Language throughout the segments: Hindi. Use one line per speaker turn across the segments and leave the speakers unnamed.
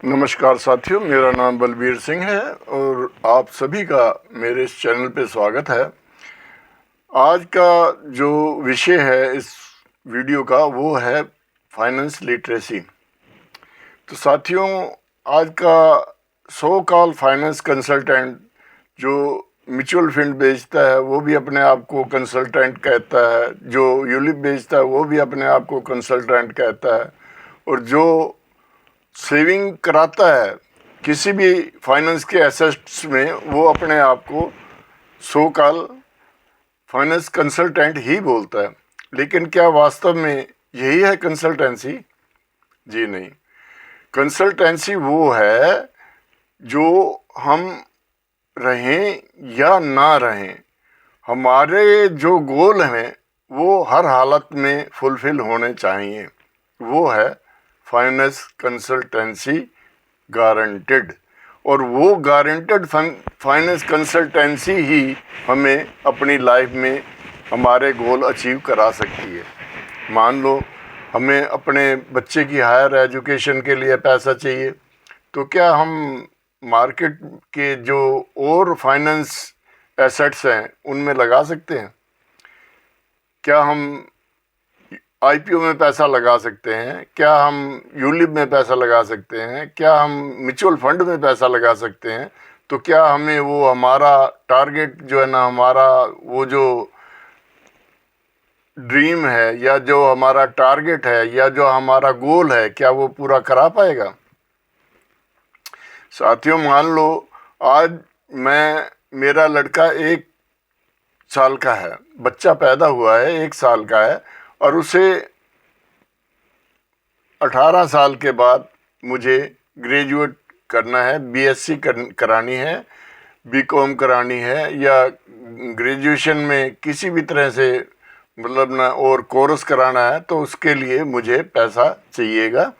नमस्कार साथियों, मेरा नाम बलबीर सिंह है और आप सभी का मेरे इस चैनल पे स्वागत है। आज का जो विषय है इस वीडियो का वो है फाइनेंस लिटरेसी। तो साथियों, आज का सो कॉल फाइनेंस कंसल्टेंट जो म्यूचुअल फंड बेचता है वो भी अपने आप को कंसल्टेंट कहता है, जो यूलिप बेचता है वो भी अपने आप को कंसल्टेंट कहता है, और जो सेविंग कराता है किसी भी फाइनेंस के एसेट्स में वो अपने आप को सो कॉल फाइनेंस कंसल्टेंट ही बोलता है। लेकिन क्या वास्तव में यही है कंसल्टेंसी? जी नहीं। कंसल्टेंसी वो है जो हम रहें या ना रहें, हमारे जो गोल हैं वो हर हालत में फुलफिल होने चाहिए, वो है फाइनेंस कंसल्टेंसी गारंटेड। और वो गारंटेड फाइनेंस कंसल्टेंसी ही हमें अपनी लाइफ में हमारे गोल अचीव करा सकती है। मान लो हमें अपने बच्चे की हायर एजुकेशन के लिए पैसा चाहिए, तो क्या हम मार्केट के जो और फाइनेंस एसेट्स हैं उनमें लगा सकते हैं? क्या हम आईपीओ में पैसा लगा सकते हैं? क्या हम यूलिप में पैसा लगा सकते हैं? क्या हम म्यूचुअल फंड में पैसा लगा सकते हैं? तो क्या हमें वो हमारा टारगेट जो है ना, हमारा वो जो ड्रीम है या जो हमारा टारगेट है या जो हमारा गोल है, क्या वो पूरा करा पाएगा? साथियों, मान लो आज मेरा लड़का 1 साल का है, बच्चा पैदा हुआ है 1 साल का है, और उसे 18 साल के बाद मुझे ग्रेजुएट करना है, बीएससी करानी है, बीकॉम करानी है, या ग्रेजुएशन में किसी भी तरह से मतलब ना और कोर्स कराना है, तो उसके लिए मुझे पैसा चाहिएगा।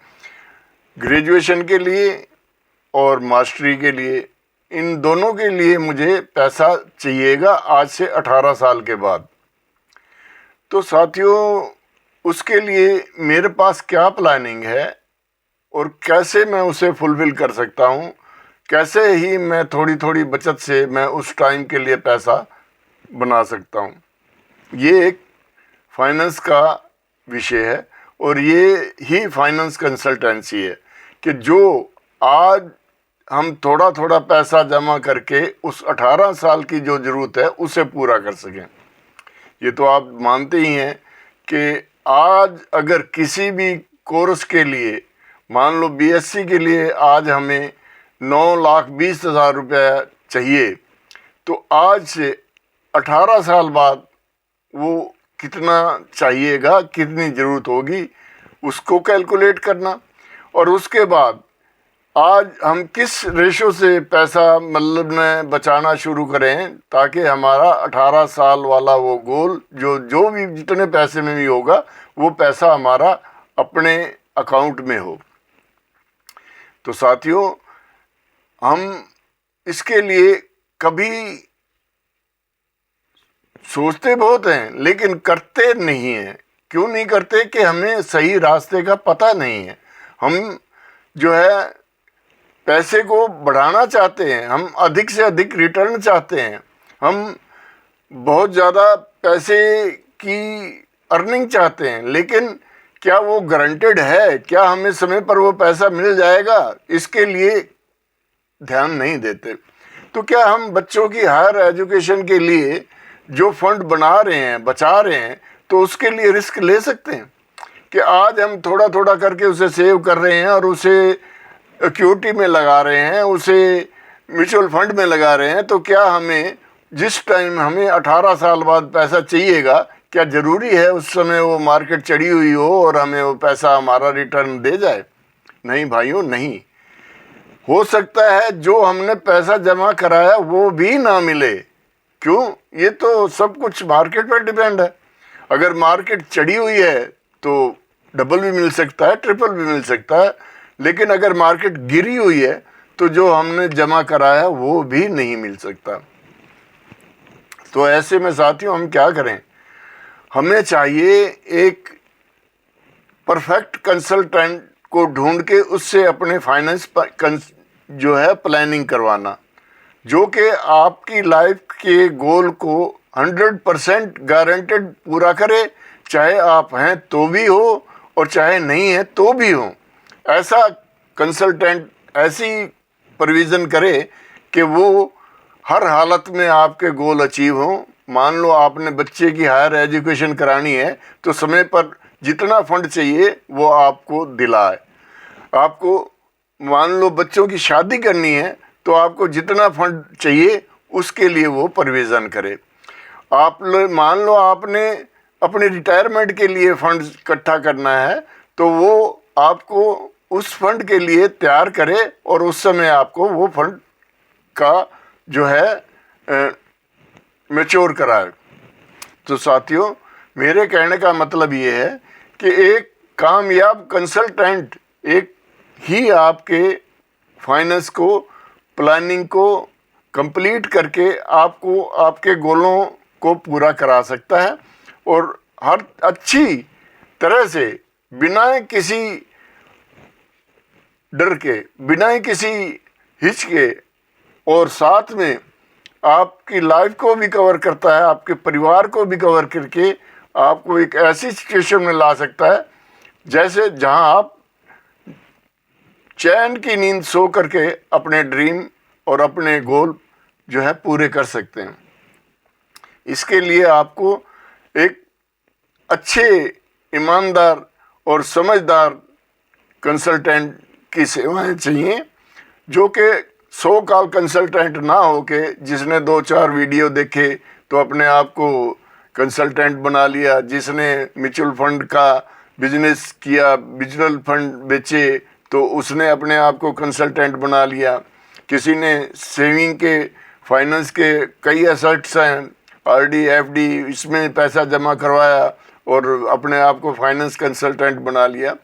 ग्रेजुएशन के लिए और मास्टरी के लिए, इन दोनों के लिए मुझे पैसा चाहिएगा आज से 18 साल के बाद। तो साथियों, उसके लिए मेरे पास क्या प्लानिंग है और कैसे मैं उसे फुलफिल कर सकता हूँ, कैसे ही मैं थोड़ी थोड़ी बचत से मैं उस टाइम के लिए पैसा बना सकता हूँ, ये एक फाइनेंस का विषय है। और ये ही फाइनेंस कंसल्टेंसी है कि जो आज हम थोड़ा थोड़ा पैसा जमा करके उस 18 साल की जो ज़रूरत है उसे पूरा कर सकें। ये तो आप मानते ही हैं कि आज अगर किसी भी कोर्स के लिए, मान लो बीएससी के लिए आज हमें 9,20,000 रुपये चाहिए, तो आज से 18 साल बाद वो कितना चाहिएगा, कितनी ज़रूरत होगी, उसको कैलकुलेट करना। और उसके बाद आज हम किस रेशो से पैसा मतलब में बचाना शुरू करें ताकि हमारा 18 साल वाला वो गोल जो भी जितने पैसे में भी होगा वो पैसा हमारा अपने अकाउंट में हो। तो साथियों, हम इसके लिए कभी सोचते बहुत हैं लेकिन करते नहीं हैं। क्यों नहीं करते? कि हमें सही रास्ते का पता नहीं है। हम जो है पैसे को बढ़ाना चाहते हैं, हम अधिक से अधिक रिटर्न चाहते हैं, हम बहुत ज़्यादा पैसे की अर्निंग चाहते हैं, लेकिन क्या वो गारंटेड है? क्या हमें समय पर वो पैसा मिल जाएगा? इसके लिए ध्यान नहीं देते। तो क्या हम बच्चों की हायर एजुकेशन के लिए जो फंड बना रहे हैं, बचा रहे हैं, तो उसके लिए रिस्क ले सकते हैं कि आज हम थोड़ा थोड़ा करके उसे सेव कर रहे हैं और उसे इक्विटी में लगा रहे हैं, उसे म्यूचुअल फंड में लगा रहे हैं, तो क्या हमें जिस टाइम हमें 18 साल बाद पैसा चाहिएगा, क्या ज़रूरी है उस समय वो मार्केट चढ़ी हुई हो और हमें वो पैसा हमारा रिटर्न दे जाए? नहीं भाइयों, नहीं। हो सकता है जो हमने पैसा जमा कराया वो भी ना मिले। क्यों? ये तो सब कुछ मार्केट पर डिपेंड है। अगर मार्केट चढ़ी हुई है तो डबल भी मिल सकता है, ट्रिपल भी मिल सकता है, लेकिन अगर मार्केट गिरी हुई है तो जो हमने जमा कराया वो भी नहीं मिल सकता। तो ऐसे में साथियों, हम क्या करें? हमें चाहिए एक परफेक्ट कंसल्टेंट को ढूंढ के उससे अपने फाइनेंस जो है प्लानिंग करवाना, जो कि आपकी लाइफ के गोल को 100% गारंटेड पूरा करे, चाहे आप हैं तो भी हो और चाहे नहीं है तो भी हो। ऐसा कंसल्टेंट ऐसी प्रोविज़न करे कि वो हर हालत में आपके गोल अचीव हों। मान लो आपने बच्चे की हायर एजुकेशन करानी है तो समय पर जितना फंड चाहिए वो आपको दिलाए। आपको मान लो बच्चों की शादी करनी है तो आपको जितना फंड चाहिए उसके लिए वो प्रोविज़न करे। आप मान लो आपने अपने रिटायरमेंट के लिए फंड इकट्ठा करना है तो वो आपको उस फंड के लिए तैयार करे और उस समय आपको वो फंड का जो है मैच्योर कराए। तो साथियों, मेरे कहने का मतलब ये है कि एक कामयाब कंसल्टेंट एक ही आपके फाइनेंस को, प्लानिंग को कंप्लीट करके आपको आपके गोलों को पूरा करा सकता है और हर अच्छी तरह से बिना किसी डर के, बिना किसी हिचके और साथ में आपकी लाइफ को भी कवर करता है, आपके परिवार को भी कवर करके आपको एक ऐसी सिचुएशन में ला सकता है जैसे जहां आप चैन की नींद सो करके अपने ड्रीम और अपने गोल जो है पूरे कर सकते हैं। इसके लिए आपको एक अच्छे, ईमानदार और समझदार कंसल्टेंट की सेवाएं चाहिए, जो कि 100 कॉल कंसल्टेंट ना हो के जिसने 2-4 वीडियो देखे तो अपने आप को कंसल्टेंट बना लिया, जिसने म्यूचुअल फंड का बिजनेस किया, म्यूचुअल फंड बेचे तो उसने अपने आप को कंसल्टेंट बना लिया, किसी ने सेविंग के, फाइनेंस के कई एसेट्स हैं, आरडी, एफडी, इसमें पैसा जमा करवाया और अपने आप को फाइनेंस कंसल्टेंट बना लिया।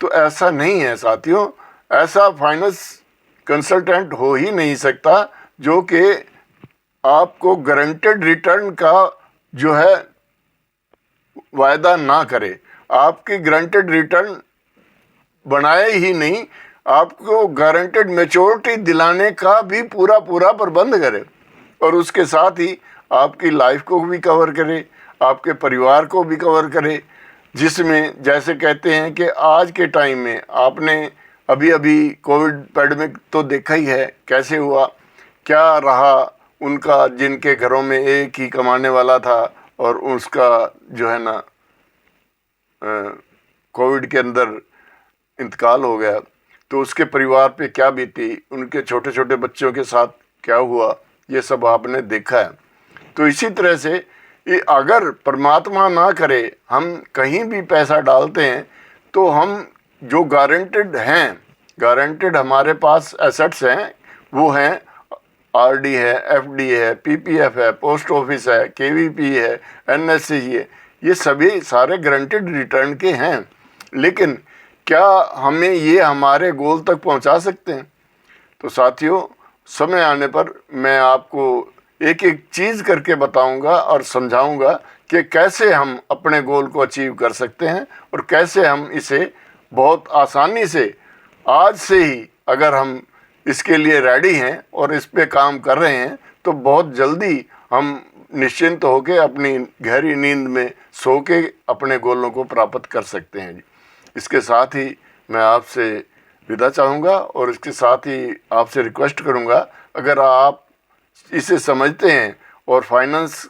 तो ऐसा नहीं है साथियों, ऐसा फाइनेंस कंसल्टेंट हो ही नहीं सकता जो कि आपको गारंटेड रिटर्न का जो है वायदा ना करे, आपकी गारंटेड रिटर्न बनाए ही नहीं, आपको गारंटेड मैच्योरिटी दिलाने का भी पूरा प्रबंध करे और उसके साथ ही आपकी लाइफ को भी कवर करे, आपके परिवार को भी कवर करे। जिसमें जैसे कहते हैं कि आज के टाइम में आपने अभी कोविड पैंडेमिक तो देखा ही है कैसे हुआ, क्या रहा उनका, जिनके घरों में एक ही कमाने वाला था और उसका जो है ना कोविड के अंदर इंतकाल हो गया, तो उसके परिवार पे क्या बीती, उनके छोटे छोटे बच्चों के साथ क्या हुआ, ये सब आपने देखा है। तो इसी तरह से अगर परमात्मा ना करे हम कहीं भी पैसा डालते हैं तो हम जो गारंटेड हैं, गारंटेड हमारे पास एसेट्स हैं, वो हैं आरडी है, एफडी है, पीपीएफ है, पोस्ट ऑफिस है, केवीपी है, एनएससी है, ये सभी सारे गारंटेड रिटर्न के हैं। लेकिन क्या हमें ये हमारे गोल तक पहुंचा सकते हैं? तो साथियों, समय आने पर मैं आपको एक एक चीज़ करके बताऊंगा और समझाऊंगा कि कैसे हम अपने गोल को अचीव कर सकते हैं और कैसे हम इसे बहुत आसानी से आज से ही, अगर हम इसके लिए रेडी हैं और इस पे काम कर रहे हैं, तो बहुत जल्दी हम निश्चिंत होकर अपनी गहरी नींद में सो के अपने गोलों को प्राप्त कर सकते हैं जी। इसके साथ ही मैं आपसे विदा चाहूँगा और इसके साथ ही आपसे रिक्वेस्ट करूँगा, अगर आप इसे समझते हैं और फाइनेंस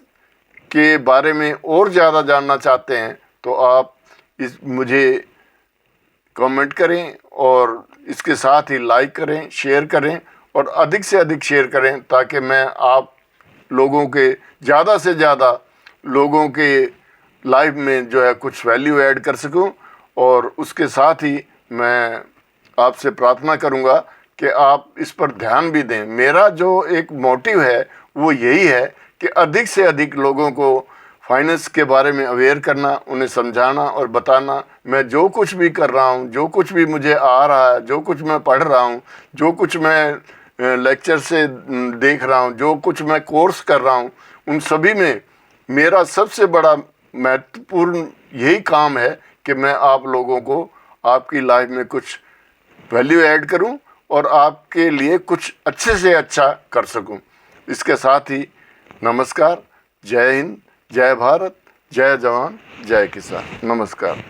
के बारे में और ज़्यादा जानना चाहते हैं तो आप मुझे कमेंट करें और इसके साथ ही लाइक करें, शेयर करें और अधिक से अधिक शेयर करें, ताकि मैं आप लोगों के, ज़्यादा से ज़्यादा लोगों के लाइफ में जो है कुछ वैल्यू ऐड कर सकूं। और उसके साथ ही मैं आपसे प्रार्थना करूंगा कि आप इस पर ध्यान भी दें। मेरा जो एक मोटिव है वो यही है कि अधिक से अधिक लोगों को फाइनेंस के बारे में अवेयर करना, उन्हें समझाना और बताना। मैं जो कुछ भी कर रहा हूँ, जो कुछ भी मुझे आ रहा है, जो कुछ मैं पढ़ रहा हूँ, जो कुछ मैं लेक्चर से देख रहा हूँ, जो कुछ मैं कोर्स कर रहा हूँ, उन सभी में मेरा सबसे बड़ा महत्वपूर्ण यही काम है कि मैं आप लोगों को आपकी लाइफ में कुछ वैल्यू ऐड करूं और आपके लिए कुछ अच्छे से अच्छा कर सकूं। इसके साथ ही नमस्कार, जय हिंद, जय भारत, जय जवान, जय किसान। नमस्कार।